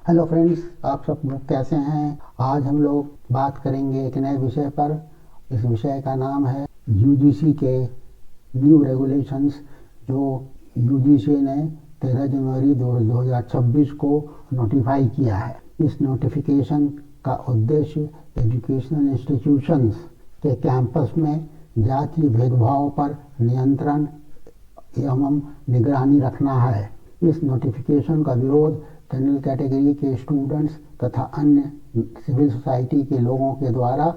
Hello friends, आप सब लोग कैसे हैं। आज हम लोग बात करेंगे एक नए विषय पर। इस विषय का नाम है यूजीसी के न्यू रेगुलेशंस, जो यूजीसी ने 13 जनवरी 2026 को नोटिफाई किया है। इस नोटिफिकेशन का उद्देश्य एजुकेशनल इंस्टीट्यूशंस के कैंपस में जातीय भेदभाव पर नियंत्रण एवं निगरानी रखना है। इस नोटिफिकेशन का विरोध जनरल कैटेगरी के स्टूडेंट्स तथा अन्य सिविल सोसाइटी के लोगों के द्वारा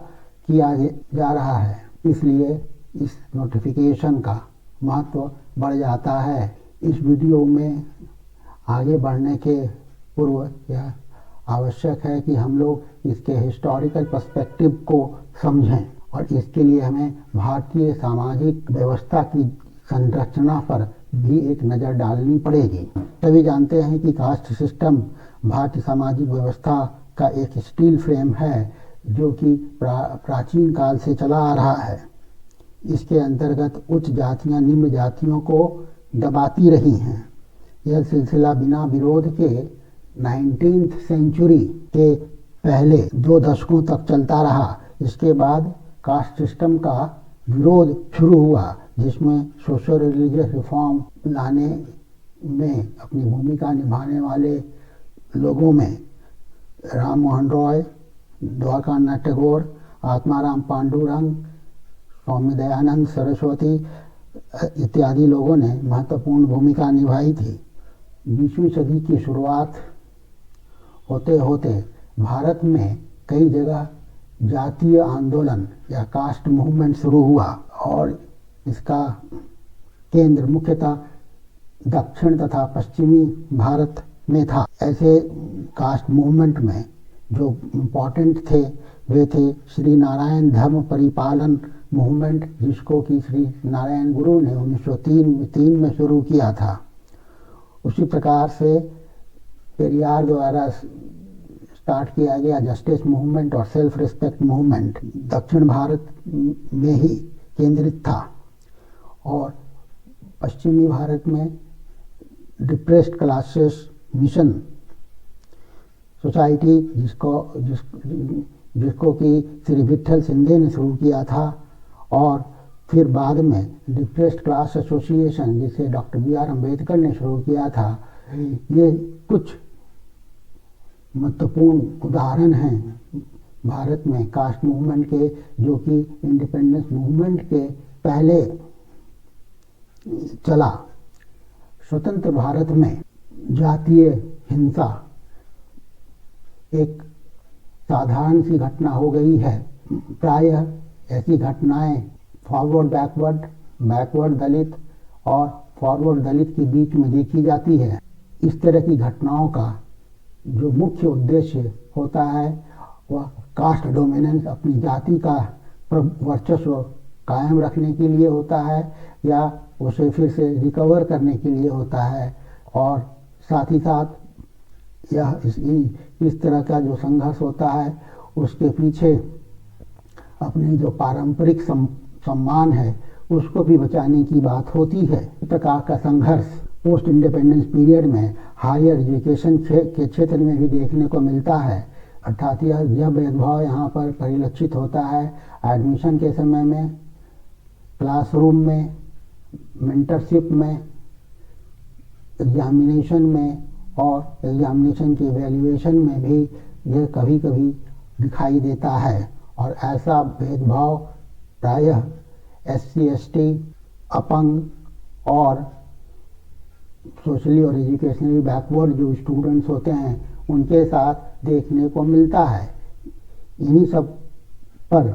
किया जा रहा है, इसलिए इस नोटिफिकेशन का महत्व बढ़ जाता है। इस वीडियो में आगे बढ़ने के पूर्व यह आवश्यक है कि हम लोग इसके हिस्टोरिकल पर्सपेक्टिव को समझें और इसके लिए हमें भारतीय सामाजिक व्यवस्था की संरचना पर भी एक नज़र डालनी पड़ेगी। सभी जानते हैं कि कास्ट सिस्टम भारतीय सामाजिक व्यवस्था का एक स्टील फ्रेम है जो कि प्राचीन काल से चला आ रहा है। इसके अंतर्गत उच्च जातियां निम्न जातियों को दबाती रही हैं। यह सिलसिला बिना विरोध के 19th सेंचुरी के पहले 2 दशकों तक चलता रहा। इसके बाद कास्ट सिस्टम का विरोध शुरू हुआ, जिसमें सोशल रिलीजियस रिफॉर्म लाने में अपनी भूमिका निभाने वाले लोगों में राम मोहन रॉय, द्वारकानाथ टैगोर, आत्माराम पांडुरंग, स्वामी दयानंद सरस्वती इत्यादि लोगों ने महत्वपूर्ण भूमिका निभाई थी। 20वीं सदी की शुरुआत होते होते भारत में कई जगह जातीय आंदोलन या कास्ट मूवमेंट शुरू हुआ और इसका केंद्र मुख्यतः दक्षिण तथा पश्चिमी भारत में था। ऐसे कास्ट मूवमेंट में जो इम्पोर्टेंट थे वे थे श्री नारायण धर्म परिपालन मूवमेंट, जिसको कि श्री नारायण गुरु ने 1903 में शुरू किया था। उसी प्रकार से पेरियार द्वारा स्टार्ट किया गया जस्टिस मूवमेंट और सेल्फ रिस्पेक्ट मूवमेंट दक्षिण भारत में ही केंद्रित था और पश्चिमी भारत में डिप्रेस्ड क्लासेस मिशन सोसाइटी जिसको कि श्री विठल सिंधे ने शुरू किया था और फिर बाद में डिप्रेस्ड क्लास एसोसिएशन जिसे डॉक्टर बी.आर. अम्बेडकर ने शुरू किया था। ये कुछ महत्वपूर्ण उदाहरण हैं भारत में कास्ट मूवमेंट के, जो कि इंडिपेंडेंस मूवमेंट के पहले चला। स्वतंत्र भारत में जातीय हिंसा एक साधारण सी घटना हो गई है। प्रायः ऐसी घटनाएं फॉरवर्ड बैकवर्ड, बैकवर्ड दलित और फॉरवर्ड दलित के बीच में देखी जाती है। इस तरह की घटनाओं का जो मुख्य उद्देश्य होता है वह कास्ट डोमिनेंस, अपनी जाति का वर्चस्व कायम रखने के लिए होता है या उसे फिर से रिकवर करने के लिए होता है। और साथ ही साथ यह इस तरह का जो संघर्ष होता है उसके पीछे अपनी जो पारंपरिक सम्मान है उसको भी बचाने की बात होती है। इस प्रकार का संघर्ष पोस्ट इंडिपेंडेंस पीरियड में हायर एजुकेशन के क्षेत्र में भी देखने को मिलता है। अर्थात यह भेदभाव यहाँ पर परिलक्षित होता है एडमिशन के समय में, क्लासरूम में, मेंटरशिप में, एग्जामिनेशन में और एग्जामिनेशन के वैल्यूएशन में भी यह कभी कभी दिखाई देता है। और ऐसा भेदभाव प्रायः SC ST, अपंग और सोशली और एजुकेशनली बैकवर्ड जो स्टूडेंट्स होते हैं उनके साथ देखने को मिलता है। इन्हीं सब पर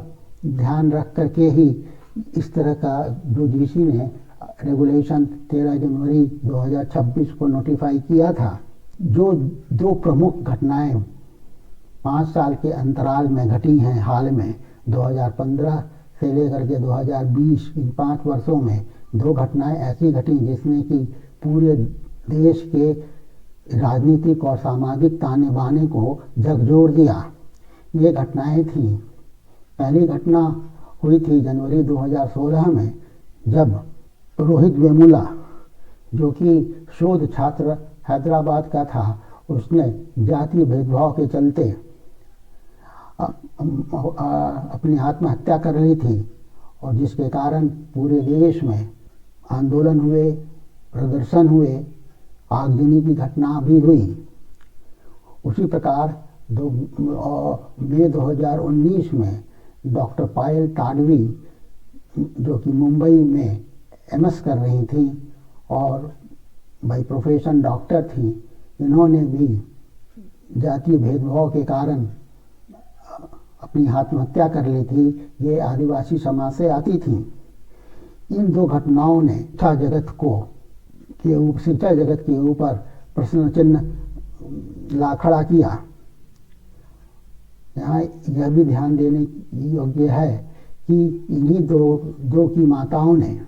ध्यान रख करके ही इस तरह का जो यूजीसी ने रेगुलेशन 13 जनवरी 2026 को नोटिफाई किया था। जो 2 प्रमुख घटनाएं 5 साल के अंतराल में घटी हैं हाल में, 2015 से लेकर के 2020, इन 5 वर्षों में 2 घटनाएं ऐसी घटी जिसने कि पूरे देश के राजनीतिक और सामाजिक ताने बाने को झकझोर दिया। ये घटनाएं थी, पहली घटना हुई थी जनवरी 2016 में, जब रोहित वेमुला जो कि शोध छात्र हैदराबाद का था, उसने जातीय भेदभाव के चलते अपनी आत्महत्या कर ली थी, और जिसके कारण पूरे देश में आंदोलन हुए, प्रदर्शन हुए, आगजनी की घटना भी हुई। उसी प्रकार मई 2019 में डॉक्टर पायल ताडवी, जो कि मुंबई में एमएस कर रही थी और बाई प्रोफेशन डॉक्टर थी, इन्होंने भी जातीय भेदभाव के कारण अपनी आत्महत्या कर ली थी। ये आदिवासी समाज से आती थी। इन दो घटनाओं ने शिक्षा जगत के ऊपर प्रश्न चिन्ह ला खड़ा किया। यहाँ यह भी ध्यान देने योग्य है कि इन्हीं दो की माताओं ने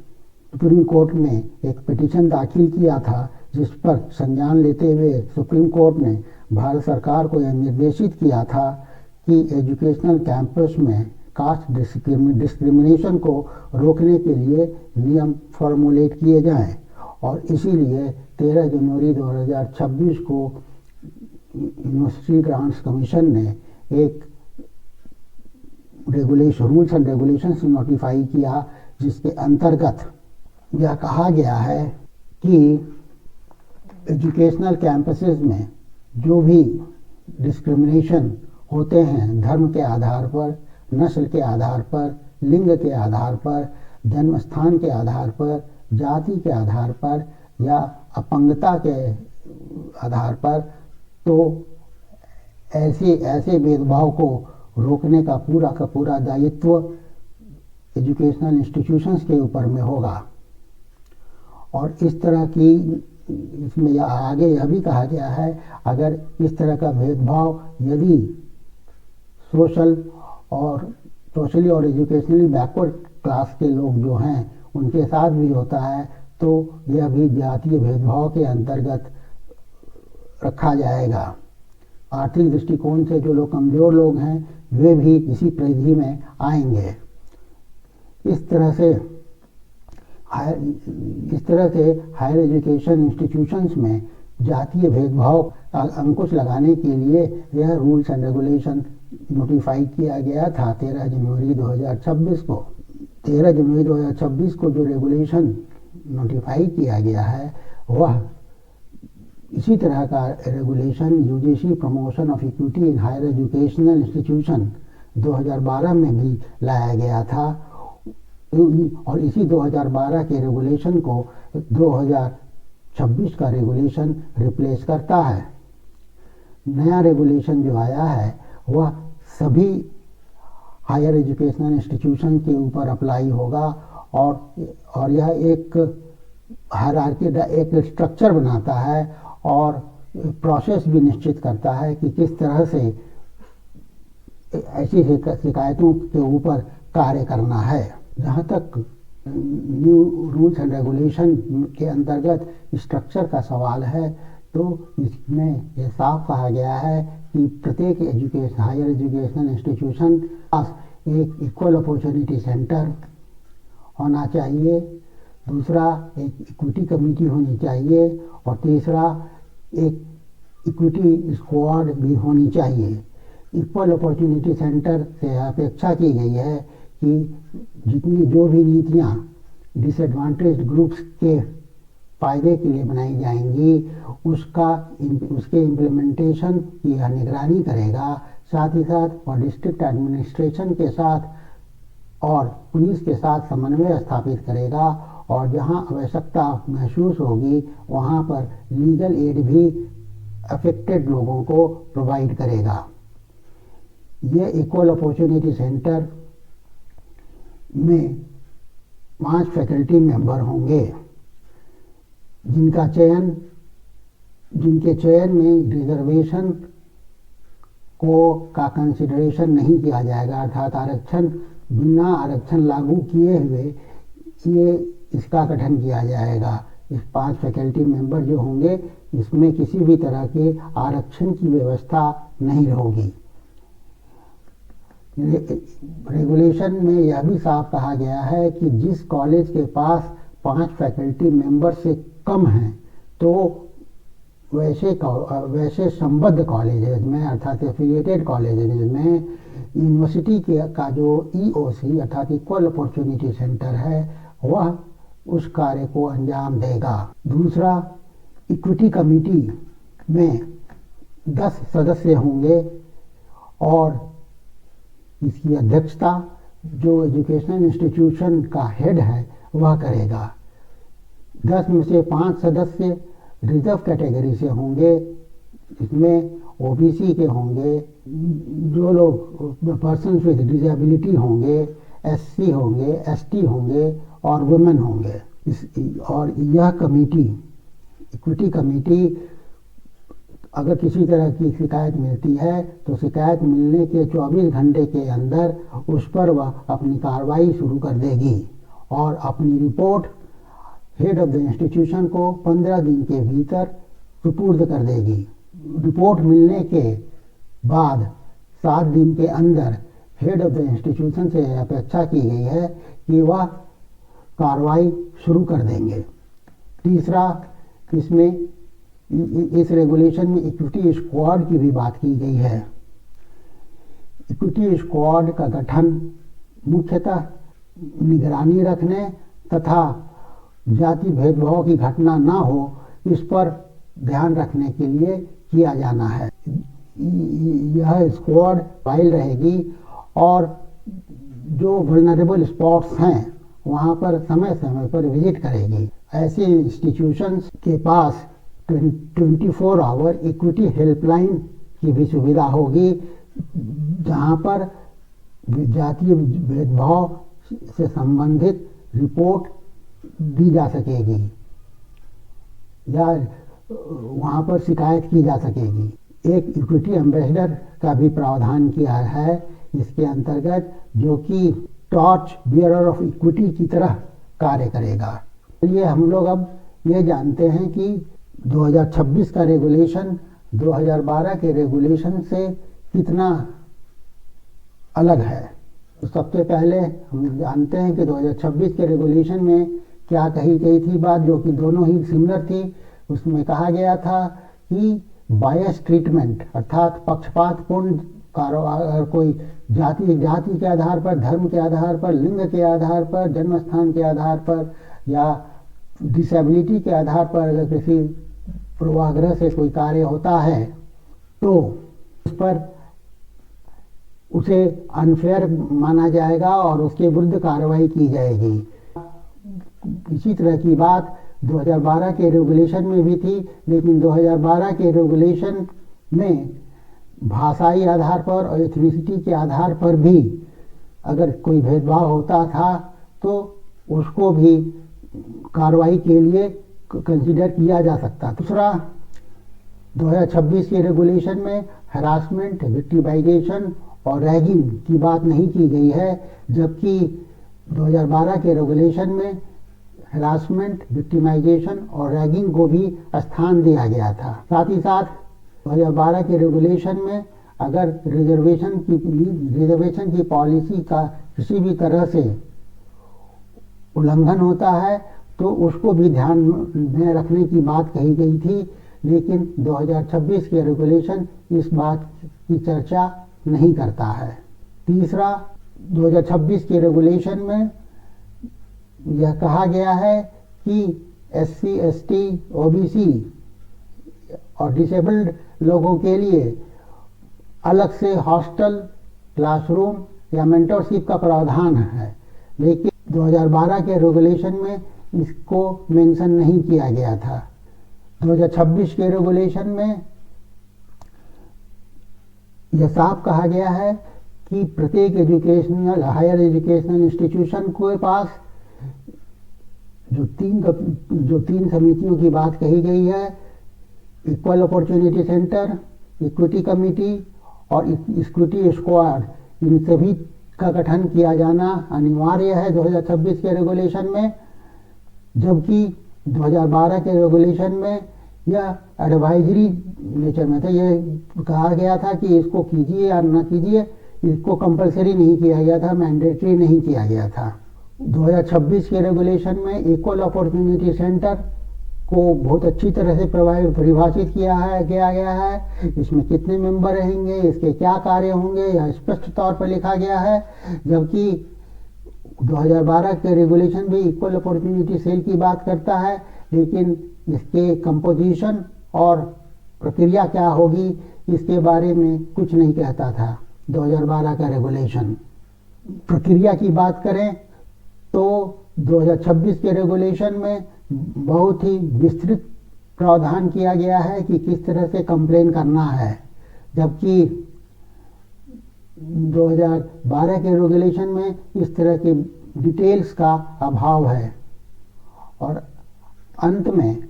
सुप्रीम कोर्ट में एक पिटीशन दाखिल किया था, जिस पर संज्ञान लेते हुए सुप्रीम कोर्ट ने भारत सरकार को यह निर्देशित किया था कि एजुकेशनल कैंपस में कास्ट डिस्क्रिमिनेशन को रोकने के लिए नियम फॉर्मुलेट किए जाएं, और इसीलिए 13 जनवरी 2026 को यूनिवर्सिटी ग्रांट्स कमीशन ने एक रूल्स एंड रेगुलेशंस नोटिफाई किया, जिसके अंतर्गत यह कहा गया है कि एजुकेशनल कैंपसेस में जो भी डिस्क्रिमिनेशन होते हैं, धर्म के आधार पर, नस्ल के आधार पर, लिंग के आधार पर, जन्म स्थान के आधार पर, जाति के आधार पर या अपंगता के आधार पर, तो ऐसे भेदभाव को रोकने का पूरा दायित्व एजुकेशनल इंस्टीट्यूशंस के ऊपर में होगा। और इस तरह की इसमें आगे यह भी कहा गया है, अगर इस तरह का भेदभाव यदि सोशली और एजुकेशनली बैकवर्ड क्लास के लोग जो हैं उनके साथ भी होता है, तो यह भी जातीय भेदभाव के अंतर्गत रखा जाएगा। आर्थिक दृष्टिकोण से जो लोग कमज़ोर लोग हैं वे भी इसी परिधि में आएंगे। इस तरह से हायर एजुकेशन इंस्टीट्यूशंस में जातीय भेदभाव अंकुश लगाने के लिए यह रूल्स एंड रेगुलेशन नोटिफाई किया गया था 13 जनवरी 2026 को। 13 जनवरी 2026 को जो रेगुलेशन नोटिफाई किया गया है वह इसी तरह का regulation UGC promotion of equity in higher educational institution 2012 में भी लाया गया था, और इसी 2012 के रेगुलेशन को 2026 का रेगुलेशन रिप्लेस करता है। नया रेगुलेशन जो आया है वह सभी हायर एजुकेशनल इंस्टीट्यूशन के ऊपर अप्लाई होगा, और यह एक हायरार्की, एक स्ट्रक्चर बनाता है और प्रोसेस भी निश्चित करता है कि किस तरह से ऐसी शिकायतों के ऊपर कार्य करना है। जहाँ तक न्यू रूल्स एंड रेगुलेशन के अंतर्गत स्ट्रक्चर का सवाल है, तो इसमें यह साफ कहा गया है कि प्रत्येक हायर एजुकेशनल इंस्टीट्यूशन पास एक इक्वल अपॉर्चुनिटी सेंटर होना चाहिए, दूसरा एक इक्विटी कमेटी होनी चाहिए, और तीसरा एक इक्विटी स्क्वाड भी होनी चाहिए। इक्वल अपॉर्चुनिटी सेंटर से अपेक्षा की गई है कि जो भी नीतियाँ डिसएडवांटेज्ड ग्रुप्स के फ़ायदे के लिए बनाई जाएंगी उसके इम्प्लीमेंटेशन की निगरानी करेगा, साथ ही साथ और डिस्ट्रिक्ट एडमिनिस्ट्रेशन के साथ और पुलिस के साथ समन्वय स्थापित करेगा, और जहां आवश्यकता महसूस होगी वहां पर लीगल एड भी अफेक्टेड लोगों को प्रोवाइड करेगा। ये इक्वल अपॉर्चुनिटी सेंटर में 5 फैकल्टी मेंबर होंगे, जिनके चयन में रिजर्वेशन का कंसिडरेशन नहीं किया जाएगा, अर्थात बिना आरक्षण लागू किए हुए इसका गठन किया जाएगा। इस 5 फैकल्टी मेंबर जो होंगे इसमें किसी भी तरह के आरक्षण की व्यवस्था नहीं होगी। रेगुलेशन में यह भी साफ कहा गया है कि जिस कॉलेज के पास 5 फैकल्टी मेंबर से कम हैं तो वैसे संबद्ध कॉलेजेस में अर्थात एफिलिएटेड कॉलेजेस में यूनिवर्सिटी का जो EOC अर्थात इक्वल अपॉर्चुनिटी सेंटर है वह उस कार्य को अंजाम देगा। दूसरा, इक्विटी कमेटी में 10 सदस्य होंगे और इसकी अध्यक्षता जो एजुकेशनल इंस्टीट्यूशन का हेड है वह करेगा। 10 में से 5 सदस्य रिजर्व कैटेगरी से होंगे, इसमें OBC के होंगे, जो लोग पर्सन्स विद डिसेबिलिटी होंगे, SC होंगे, ST होंगे और वुमेन होंगे। और यह कमेटी, इक्विटी कमेटी, अगर किसी तरह की शिकायत मिलती है तो शिकायत मिलने के 24 घंटे के अंदर उस पर वह अपनी कार्रवाई शुरू कर देगी और अपनी report head of the institution को 15 दिन के भीतर सुपुर्द कर देगी। रिपोर्ट मिलने के बाद 7 दिन के अंदर हेड ऑफ द इंस्टीट्यूशन से अपेक्षा की गई है कि वह कार्रवाई शुरू कर देंगे। तीसरा, इसमें इस रेगुलेशन में इक्विटी स्क्वाड की भी बात की गई है। इक्विटी स्क्वाड का गठन मुख्यतः निगरानी रखने तथा जाति भेदभाव की घटना ना हो इस पर ध्यान रखने के लिए किया जाना है। यह स्क्वाड फाइल रहेगी और जो वल्नरेबल स्पॉट्स हैं वहाँ पर समय समय पर विजिट करेगी। ऐसे इंस्टीट्यूशंस के पास 24 आवर इक्विटी हेल्पलाइन की भी सुविधा होगी जहाँ पर जातीय भेदभाव से संबंधित रिपोर्ट दी जा सकेगी या वहाँ पर शिकायत की जा सकेगी। एक इक्विटी एम्बेसडर का भी प्रावधान किया है इसके अंतर्गत, जो कि टॉर्च बियरर ऑफ इक्विटी की तरह कार्य करेगा। ये हम लोग अब ये जानते हैं कि 2026 का रेगुलेशन 2012 के रेगुलेशन से कितना अलग है। तो सबसे पहले हम जानते हैं कि 2026 के रेगुलेशन में क्या कही गई थी बात, जो कि दोनों ही सिमिलर थी। उसमें कहा गया था कि बायस ट्रीटमेंट अर्थात पक्षपातपूर्ण कारोबार, कोई जाति के आधार पर, धर्म के आधार पर, लिंग के आधार पर, जन्म स्थान के आधार पर या डिसेबिलिटी के आधार पर अगर किसी पूर्वाग्रह से कोई कार्य होता है तो उस पर उसे अनफेयर माना जाएगा और उसके विरुद्ध कार्रवाई की जाएगी। इसी तरह की बात 2012 के रेगुलेशन में भी थी, लेकिन 2012 के रेगुलेशन में भाषाई आधार पर और एथनिसिटी के आधार पर भी अगर कोई भेदभाव होता था तो उसको भी कार्रवाई के लिए कंसीडर किया जा सकता। दूसरा, 2026 के रेगुलेशन में हरासमेंट, विक्टिमाइजेशन और रैगिंग की बात नहीं की गई है, जबकि 2012 के रेगुलेशन में हरासमेंट, विक्टिमाइजेशन और रैगिंग को भी स्थान दिया गया था। साथ ही साथ 2012 के रेगुलेशन में अगर रिजर्वेशन की पॉलिसी का किसी भी तरह से उल्लंघन होता है तो उसको भी ध्यान में रखने की बात कही गई थी, लेकिन 2026 के रेगुलेशन इस बात की चर्चा नहीं करता है। तीसरा, 2026 के रेगुलेशन में यह कहा गया है कि SC, ST, OBC और डिसेबल्ड लोगों के लिए अलग से हॉस्टल, क्लासरूम या मेंटरशिप का प्रावधान है, लेकिन 2012 के रेगुलेशन में इसको मेंशन नहीं किया गया था। 2026 के रेगुलेशन में यह साफ कहा गया है कि प्रत्येक एजुकेशनल हायर एजुकेशनल इंस्टीट्यूशन के पास जो तीन समितियों की बात कही गई है, equal opportunity centre, equity committee और इक्विटी स्क्वाड, इन सभी का गठन किया जाना अनिवार्य है 2026 के रेगुलेशन में, जबकि 2012 के रेगुलेशन में यह एडवाइजरी नेचर में था। यह कहा गया था कि इसको कीजिए या ना कीजिए, इसको कंपलसरी नहीं किया गया था, मैंडेटरी नहीं किया गया था। 2026 के रेगुलेशन में इक्वल अपॉर्चुनिटी सेंटर को बहुत अच्छी तरह से परिभाषित किया गया है। इसमें कितने मेंबर रहेंगे, इसके क्या कार्य होंगे, यह स्पष्ट तौर पर लिखा गया है। जबकि 2012 के रेगुलेशन भी इक्वल अपॉर्चुनिटी सेल की बात करता है, लेकिन इसके कंपोजिशन और प्रक्रिया क्या होगी इसके बारे में कुछ नहीं कहता था 2012 का रेगुलेशन। प्रक्रिया की बात करें तो 2026 के रेगुलेशन में बहुत ही विस्तृत प्रावधान किया गया है कि किस तरह से कंप्लेन करना है, जबकि 2012 के रेगुलेशन में इस तरह के डिटेल्स का अभाव है। और अंत में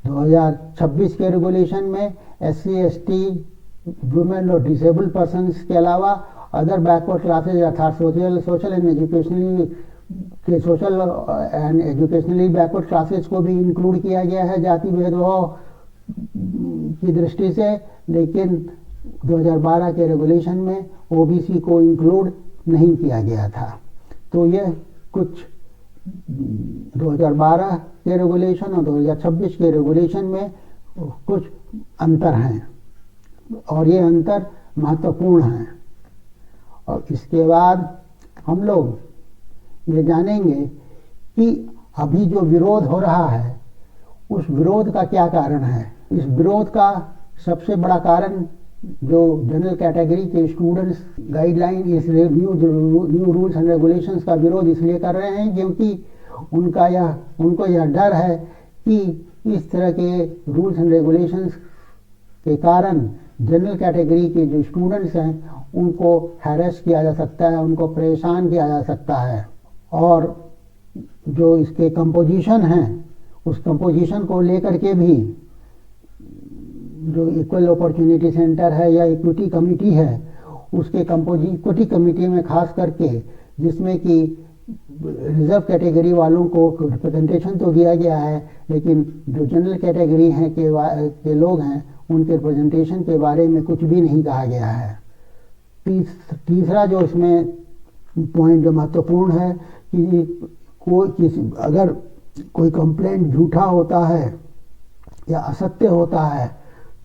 2026 के रेगुलेशन में SC/ST, वुमेन और डिसेबल्ड पर्सन्स के अलावा अदर बैकवर्ड क्लासेज अर्थात social and educationally backward classes को भी इंक्लूड किया गया है जाति भेदभाव की दृष्टि से, लेकिन 2012 के रेगुलेशन में OBC को इंक्लूड नहीं किया गया था। तो यह कुछ 2012 के रेगुलेशन और 2026 के रेगुलेशन में कुछ अंतर हैं और ये अंतर महत्वपूर्ण हैं। और इसके बाद हम लोग ये जानेंगे कि अभी जो विरोध हो रहा है उस विरोध का क्या कारण है। इस विरोध का सबसे बड़ा कारण जो जनरल कैटेगरी के स्टूडेंट्स गाइडलाइन, इस न्यू रूल्स एंड रेगुलेशंस का विरोध इसलिए कर रहे हैं क्योंकि उनको यह डर है कि इस तरह के रूल्स एंड रेगुलेशंस के कारण जनरल कैटेगरी के जो स्टूडेंट्स हैं उनको हैरेस किया जा सकता है, उनको परेशान किया जा सकता है। और जो इसके कंपोजिशन हैं उस कंपोजिशन को लेकर के भी जो इक्वल अपॉर्चुनिटी सेंटर है या इक्विटी कमेटी है उसके इक्विटी कमेटी में खास करके, जिसमें कि रिजर्व कैटेगरी वालों को रिप्रेजेंटेशन तो दिया गया है, लेकिन जो जनरल कैटेगरी हैं के लोग हैं उनके रिप्रेजेंटेशन के बारे में कुछ भी नहीं कहा गया है। तीसरा जो इसमें पॉइंट जो महत्वपूर्ण है कि अगर कोई कंप्लेंट झूठा होता है या असत्य होता है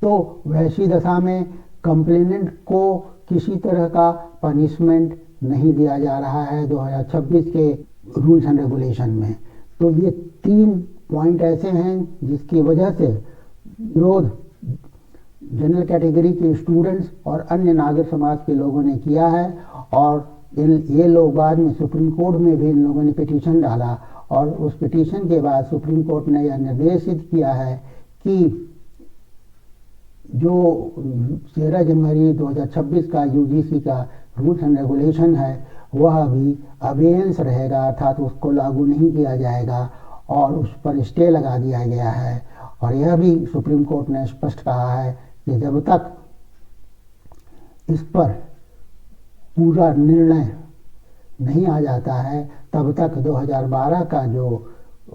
तो वैसी दशा में कंप्लेनेंट को किसी तरह का पनिशमेंट नहीं दिया जा रहा है 2026 के रूल्स एंड रेगुलेशन में। तो ये 3 पॉइंट ऐसे हैं जिसकी वजह से विरोध जनरल कैटेगरी के स्टूडेंट्स और अन्य नागरिक समाज के लोगों ने किया है। और ये लोग बाद में सुप्रीम कोर्ट में भी इन लोगों ने पिटीशन डाला और उस पिटीशन के बाद सुप्रीम कोर्ट ने यह निर्देशित किया है कि जो 13 जनवरी 2026 का UGC का रूल्स एंड रेगुलेशन है वह अभी अबेयंस रहेगा, अर्थात उसको लागू नहीं किया जाएगा और उस पर स्टे लगा दिया गया है। और यह भी सुप्रीम कोर्ट ने स्पष्ट कहा है कि जब तक इस पर पूरा निर्णय नहीं आ जाता है तब तक 2012 का जो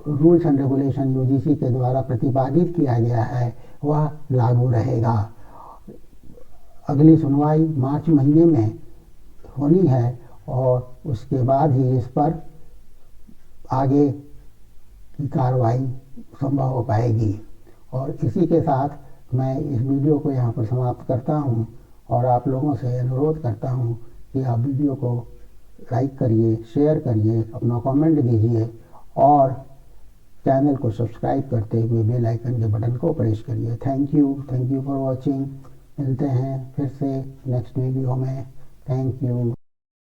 रूल्स एंड रेगुलेशन UGC के द्वारा प्रतिपादित किया गया है वह लागू रहेगा। अगली सुनवाई मार्च महीने में होनी है और उसके बाद ही इस पर आगे की कार्रवाई संभव हो पाएगी। और इसी के साथ मैं इस वीडियो को यहाँ पर समाप्त करता हूँ और आप लोगों से अनुरोध करता हूँ कि आप वीडियो को लाइक करिए, शेयर करिए, अपना कमेंट दीजिए और चैनल को सब्सक्राइब करते हुए बेल आइकन के बटन को प्रेस करिए। Thank you for watching. मिलते हैं फिर से नेक्स्ट वीडियो में। Thank you.